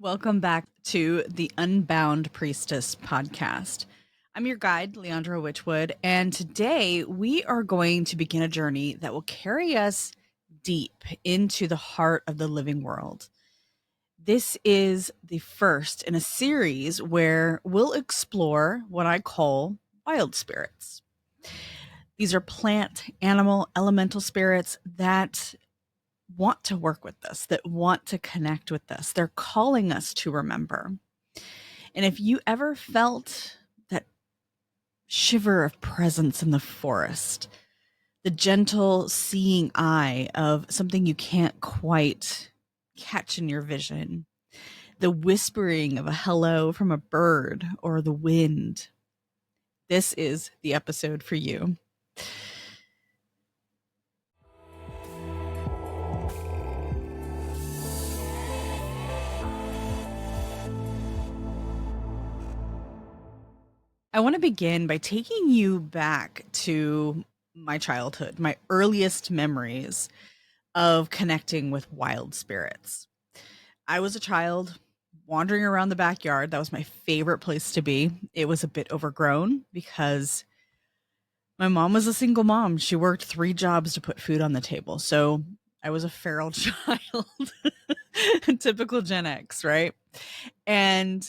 Welcome back to the Unbound Priestess podcast. I'm your guide, Leandra Witchwood, and today we are going to begin a journey that will carry us deep into the heart of the living world. This is the first in a series where we'll explore what I call wild spirits. These are plant, animal, elemental spirits that want to work with us, that want to connect with us. They're calling us to remember. And if you ever felt that shiver of presence in the forest, the gentle seeing eye of something you can't quite catch in your vision, the whispering of a hello from a bird or the wind, this is the episode for you. I want to begin by taking you back to my childhood, my earliest memories of connecting with wild spirits. I was a child wandering around the backyard. That was my favorite place to be. It was a bit overgrown because my mom was a single mom. She worked 3 jobs to put food on the table. So I was a feral child, typical Gen X, right? And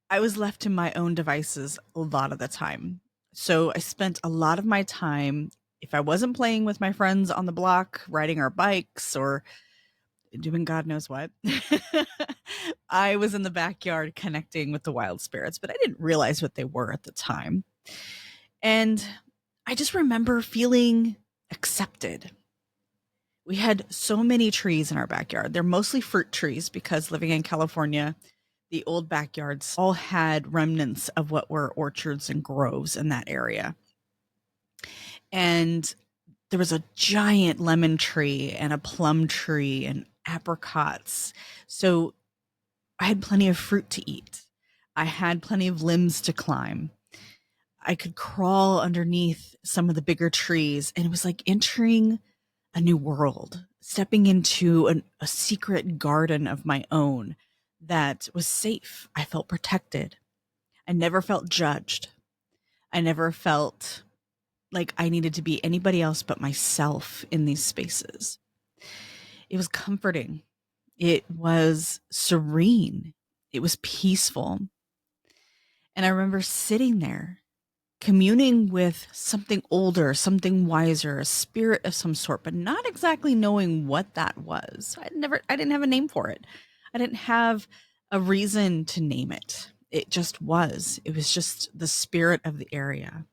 I was left to my own devices a lot of the time. So I spent a lot of my time, if I wasn't playing with my friends on the block, riding our bikes or doing God knows what, I was in the backyard connecting with the wild spirits, but I didn't realize what they were at the time. And I just remember feeling accepted. We had so many trees in our backyard. They're mostly fruit trees because living in California, the old backyards all had remnants of what were orchards and groves in that area. And there was a giant lemon tree and a plum tree and apricots. So I had plenty of fruit to eat. I had plenty of limbs to climb. I could crawl underneath some of the bigger trees, and it was like entering a new world, stepping into a secret garden of my own that was safe. I felt protected. I never felt judged. I never felt like I needed to be anybody else but myself in these spaces. It was comforting. It was serene. It was peaceful. And I remember sitting there communing with something older, something wiser, a spirit of some sort, but not exactly knowing what that was. I didn't have a name for it. I didn't have a reason to name it. It just was. It was just the spirit of the area.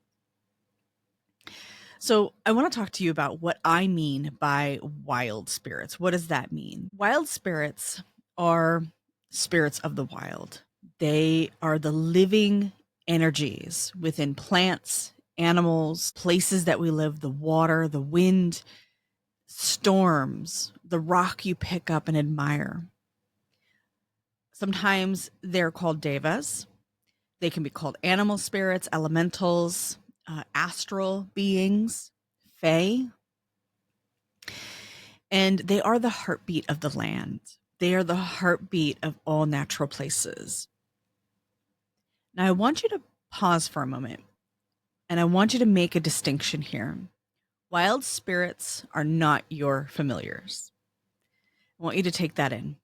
So I want to talk to you about what I mean by wild spirits. What does that mean? Wild spirits are spirits of the wild. They are the living energies within plants, animals, places that we live, the water, the wind, storms, the rock you pick up and admire. Sometimes they're called devas. They can be called animal spirits, elementals, astral beings, fae. And they are the heartbeat of the land. They are the heartbeat of all natural places. Now, I want you to pause for a moment, and I want you to make a distinction here. Wild spirits are not your familiars. I want you to take that in.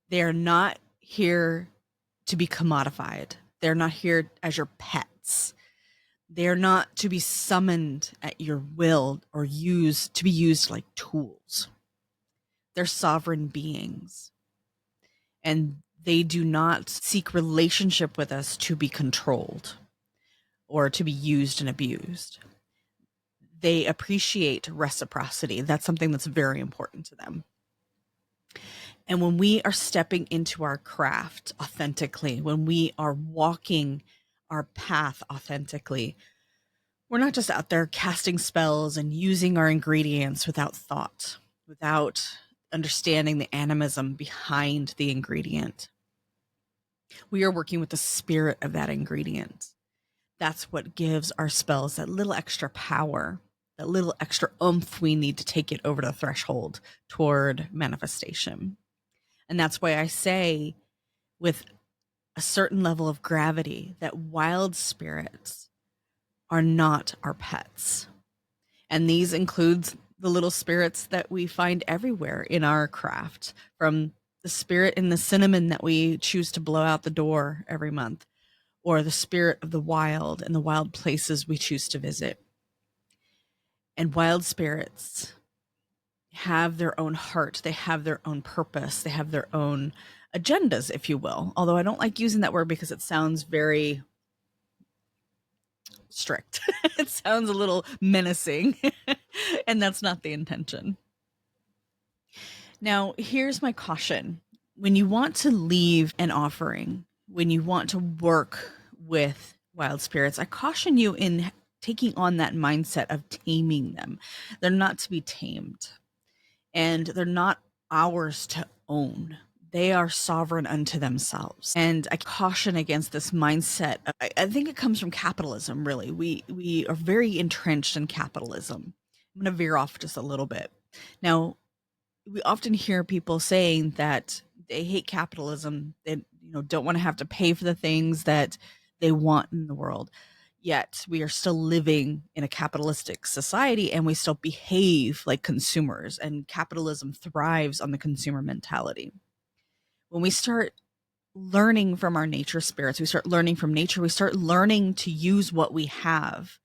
They are not here to be commodified. They're not here as your pets. They're not to be summoned at your will or to be used like tools. They're sovereign beings. And they do not seek relationship with us to be controlled or to be used and abused. They appreciate reciprocity. That's something that's very important to them. And when we are stepping into our craft authentically, when we are walking our path authentically, we're not just out there casting spells and using our ingredients without thought, without understanding the animism behind the ingredient. We are working with the spirit of that ingredient. That's what gives our spells that little extra power, that little extra oomph we need to take it over the threshold toward manifestation. And that's why I say with a certain level of gravity that wild spirits are not our pets. And these includes the little spirits that we find everywhere in our craft, from the spirit in the cinnamon that we choose to blow out the door every month, or the spirit of the wild and the wild places we choose to visit. And wild spirits have their own heart, they have their own purpose, they have their own agendas, if you will. Although I don't like using that word because it sounds very strict. It sounds a little menacing, and that's not the intention. Now, here's my caution. When you want to leave an offering, when you want to work with wild spirits, I caution you in taking on that mindset of taming them. They're not to be tamed, and they're not ours to own. They are sovereign unto themselves. And I caution against this mindset. I think it comes from capitalism, really. We are very entrenched in capitalism. I'm going to veer off just a little bit. Now, we often hear people saying that they hate capitalism. They don't want to have to pay for the things that they want in the world. Yet we are still living in a capitalistic society, and we still behave like consumers, and capitalism thrives on the consumer mentality. When we start learning from our nature spirits, we start learning from nature, we start learning to use what we have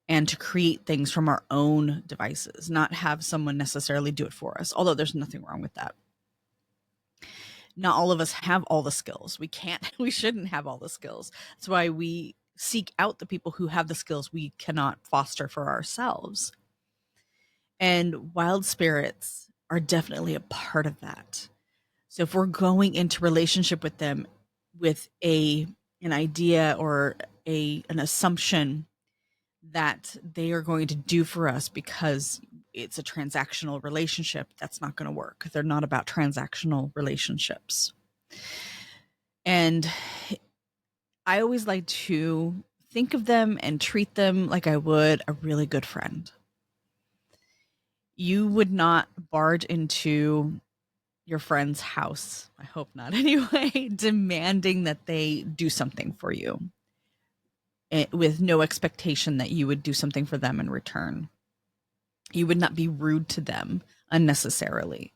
and to create things from our own devices, not have someone necessarily do it for us, although there's nothing wrong with that. Not all of us have all the skills. We shouldn't have all the skills. That's why we seek out the people who have the skills we cannot foster for ourselves. And wild spirits are definitely a part of that. So if we're going into relationship with them with an idea or an assumption that they are going to do for us because it's a transactional relationship, that's not going to work. They're not about transactional relationships. And I always like to think of them and treat them like I would a really good friend. You would not barge into your friend's house, I hope not anyway, demanding that they do something for you, with no expectation that you would do something for them in return. You would not be rude to them unnecessarily.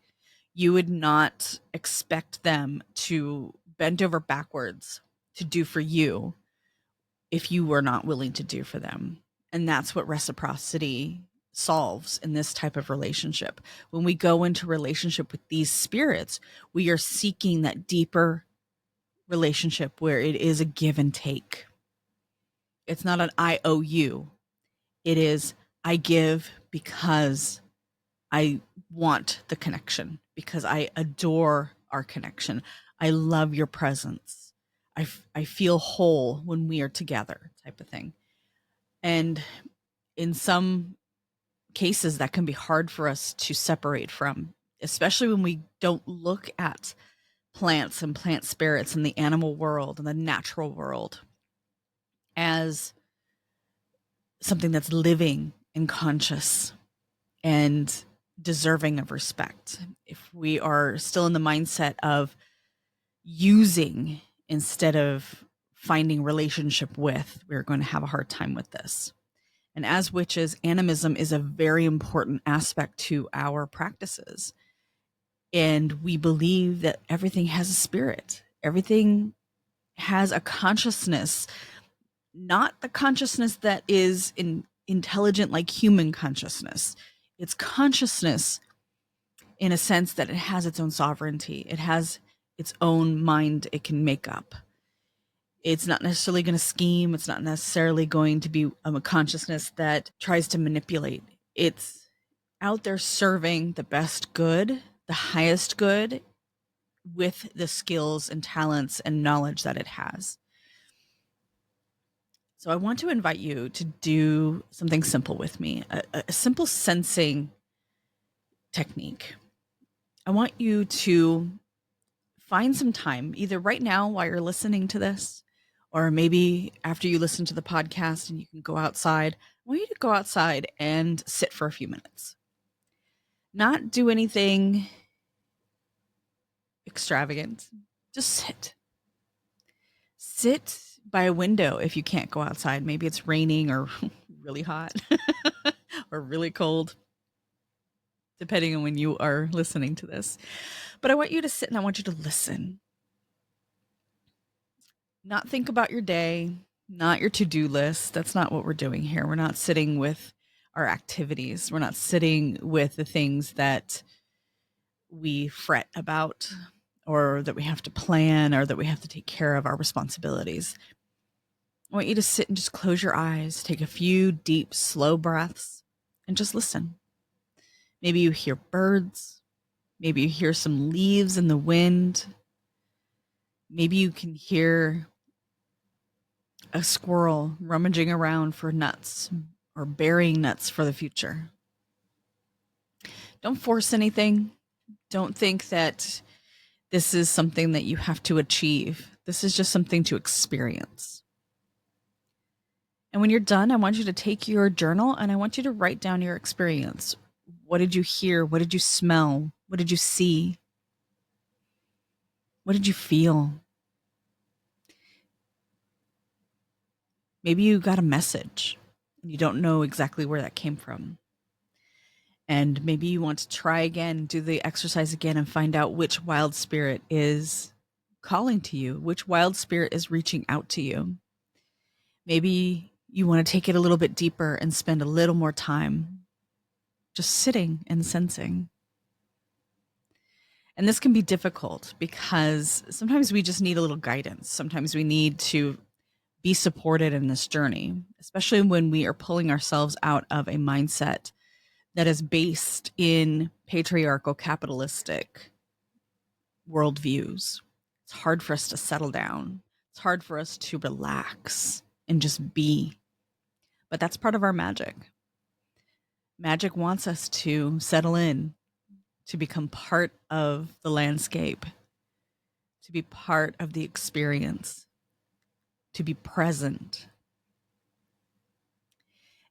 You would not expect them to bend over backwards to do for you if you were not willing to do for them. And that's what reciprocity solves in this type of relationship. When we go into relationship with these spirits, we are seeking that deeper relationship where it is a give and take. It's not an I owe you. It is I give because I want the connection, because I adore our connection. I love your presence. I feel whole when we are together, type of thing. And in some cases, that can be hard for us to separate from, especially when we don't look at plants and plant spirits and the animal world and the natural world as something that's living and conscious and deserving of respect. If we are still in the mindset of using instead of finding relationship with, we're going to have a hard time with this. And as witches, animism is a very important aspect to our practices. And we believe that everything has a spirit. Everything has a consciousness, not the consciousness that is intelligent like human consciousness. It's consciousness in a sense that it has its own sovereignty. It has its own mind it can make up. It's not necessarily going to scheme. It's not necessarily going to be a consciousness that tries to manipulate. It's out there serving the best good, the highest good, with the skills and talents and knowledge that it has. So I want to invite you to do something simple with me, a simple sensing technique. I want you to find some time, either right now while you're listening to this, or maybe after you listen to the podcast and you can go outside. I want you to go outside and sit for a few minutes. Not do anything extravagant. Just sit. sit by a window if you can't go outside. Maybe it's raining or really hot or really cold, depending on when you are listening to this. But I want you to sit and I want you to listen. Not think about your day, not your to-do list. That's not what we're doing here. We're not sitting with our activities. We're not sitting with the things that we fret about or that we have to plan or that we have to take care of, our responsibilities. I want you to sit and just close your eyes, take a few deep, slow breaths, and just listen. Maybe you hear birds. Maybe you hear some leaves in the wind. Maybe you can hear a squirrel rummaging around for nuts or burying nuts for the future. Don't force anything. Don't think that this is something that you have to achieve. This is just something to experience. And when you're done, I want you to take your journal and I want you to write down your experience. What did you hear? What did you smell? What did you see? What did you feel? Maybe you got a message and you don't know exactly where that came from. And maybe you want to try again, do the exercise again and find out which wild spirit is calling to you, which wild spirit is reaching out to you. Maybe you want to take it a little bit deeper and spend a little more time just sitting and sensing. And this can be difficult because sometimes we just need a little guidance. Sometimes we need to be supported in this journey, especially when we are pulling ourselves out of a mindset that is based in patriarchal, capitalistic worldviews. It's hard for us to settle down. It's hard for us to relax and just be. But that's part of our magic. Magic wants us to settle in, to become part of the landscape, to be part of the experience, to be present.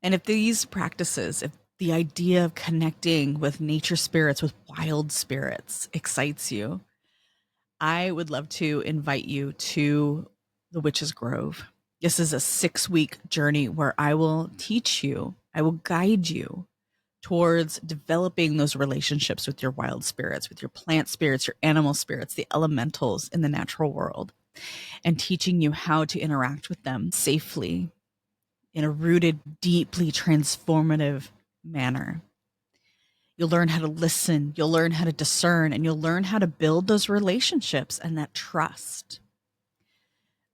And if these practices, if the idea of connecting with nature spirits, with wild spirits excites you, I would love to invite you to the Witch's Grove. This is a 6-week journey where I will teach you, I will guide you towards developing those relationships with your wild spirits, with your plant spirits, your animal spirits, the elementals in the natural world, and teaching you how to interact with them safely in a rooted, deeply transformative manner. You'll learn how to listen, you'll learn how to discern, and you'll learn how to build those relationships and that trust.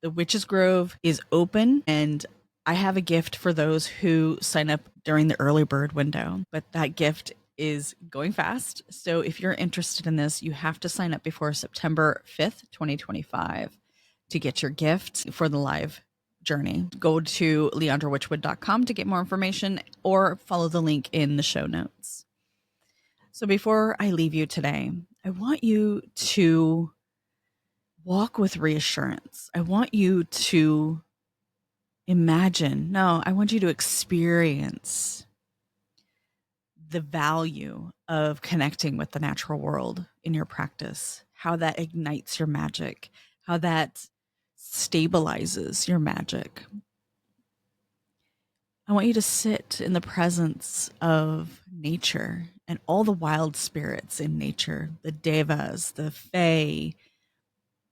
The Witch's Grove is open, and I have a gift for those who sign up during the early bird window, but that gift is going fast. So if you're interested in this, you have to sign up before September 5th, 2025 to get your gift for the live journey. Go to leandrawitchwood.com to get more information or follow the link in the show notes. So before I leave you today, I want you to walk with reassurance. I want you to I want you to experience the value of connecting with the natural world in your practice, how that ignites your magic, how that stabilizes your magic. I want you to sit in the presence of nature and all the wild spirits in nature, the devas, the fae,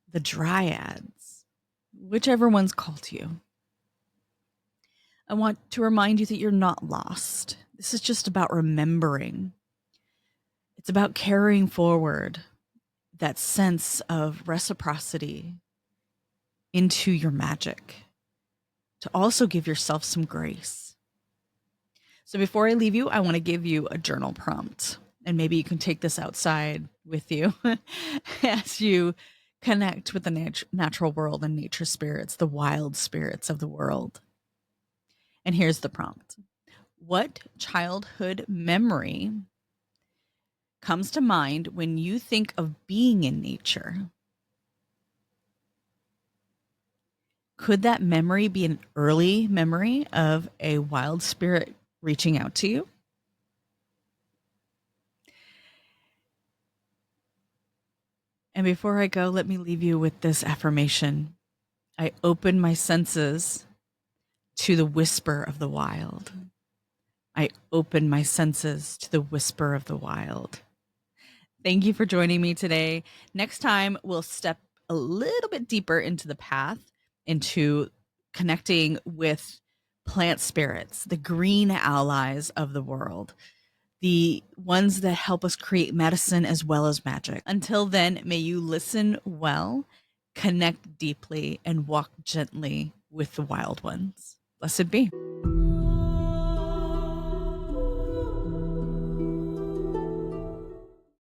the dryads, whichever one's called to you. I want to remind you that you're not lost. This is just about remembering. It's about carrying forward that sense of reciprocity into your magic, to also give yourself some grace. So before I leave you, I want to give you a journal prompt, and maybe you can take this outside with you as you connect with the natural world and nature spirits, the wild spirits of the world. And here's the prompt. What childhood memory comes to mind when you think of being in nature? Could that memory be an early memory of a wild spirit reaching out to you? And before I go, let me leave you with this affirmation. I open my senses to the whisper of the wild. I open my senses to the whisper of the wild. Thank you for joining me today. Next time, we'll step a little bit deeper into the path, into connecting with plant spirits, the green allies of the world, the ones that help us create medicine as well as magic. Until then, may you listen well, connect deeply, and walk gently with the wild ones. Blessed be.